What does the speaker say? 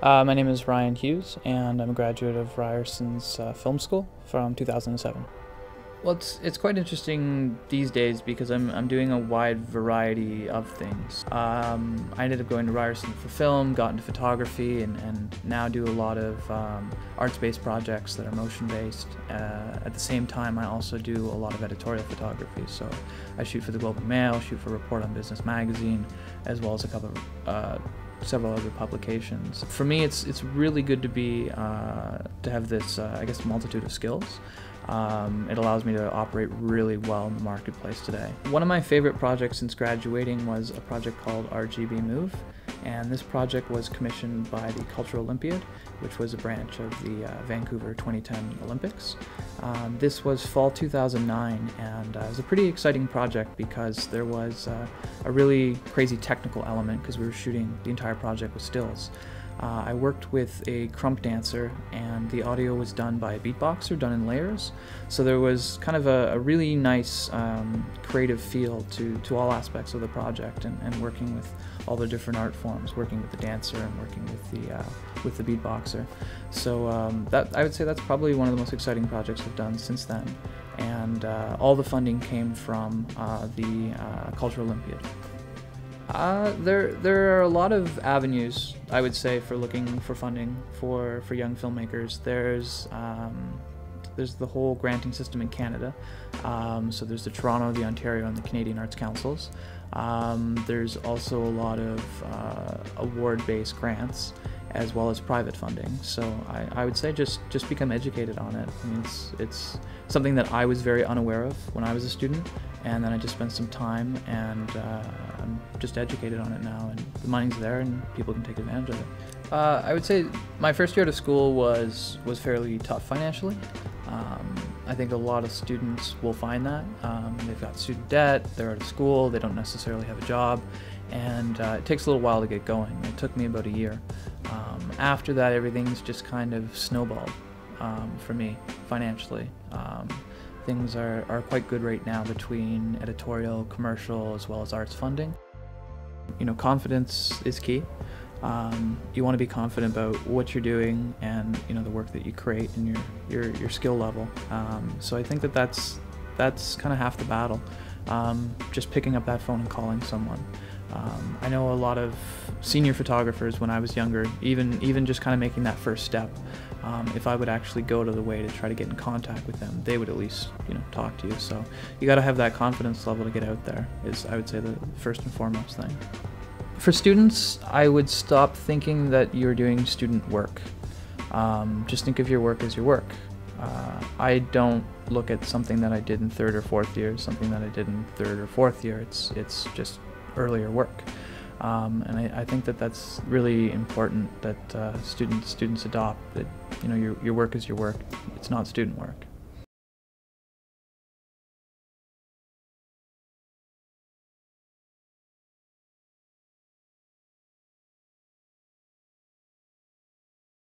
My name is Ryan Hughes, and I'm a graduate of Ryerson's film school from 2007. Well, it's quite interesting these days because I'm doing a wide variety of things. I ended up going to Ryerson for film, got into photography, and now do a lot of arts-based projects that are motion-based. At the same time, I also do a lot of editorial photography. So I shoot for the Globe and Mail, shoot for Report on Business magazine, as well as several other publications. For me, it's really good to have this, I guess, multitude of skills. It allows me to operate really well in the marketplace today. One of my favorite projects since graduating was a project called RGB Move, and this project was commissioned by the Cultural Olympiad, which was a branch of the Vancouver 2010 Olympics. This was fall 2009, and it was a pretty exciting project because there was a really crazy technical element because we were shooting the entire project with stills. I worked with a crump dancer, and the audio was done by a beatboxer, done in layers. So there was kind of a really nice creative feel to all aspects of the project, and working with all the different art forms, working with the dancer and working with the beatboxer. So I would say that's probably one of the most exciting projects I've done since then. And all the funding came from the Cultural Olympiad. There are a lot of avenues, I would say, for looking for funding for young filmmakers. There's the whole granting system in Canada. So there's the Toronto, the Ontario, and the Canadian Arts Councils. There's also a lot of award-based grants, as well as private funding. So I would say just become educated on it. I mean, it's something that I was very unaware of when I was a student, and then I just spent some time, and I'm just educated on it now, and the money's there and people can take advantage of it. I would say my first year out of school was fairly tough financially. I think a lot of students will find that. They've got student debt, they're out of school, they don't necessarily have a job, and it takes a little while to get going. It took me about a year. After that, everything's just kind of snowballed for me financially. Things are quite good right now between editorial, commercial, as well as arts funding. You know, confidence is key. You want to be confident about what you're doing and, you know, the work that you create and your skill level. So I think that's kind of half the battle. Just picking up that phone and calling someone. I know a lot of senior photographers when I was younger, even just kind of making that first step. If I would actually go to the way to try to get in contact with them, they would at least, you know, talk to you. So you got to have that confidence level to get out there, is, I would say, the first and foremost thing. For students, I would stop thinking that you're doing student work. Just think of your work as your work. I don't look at something that I did in third or fourth year as something that I did in third or fourth year. It's just earlier work. And I think that that's really important that students adopt, that, you know, your work is your work. It's not student work.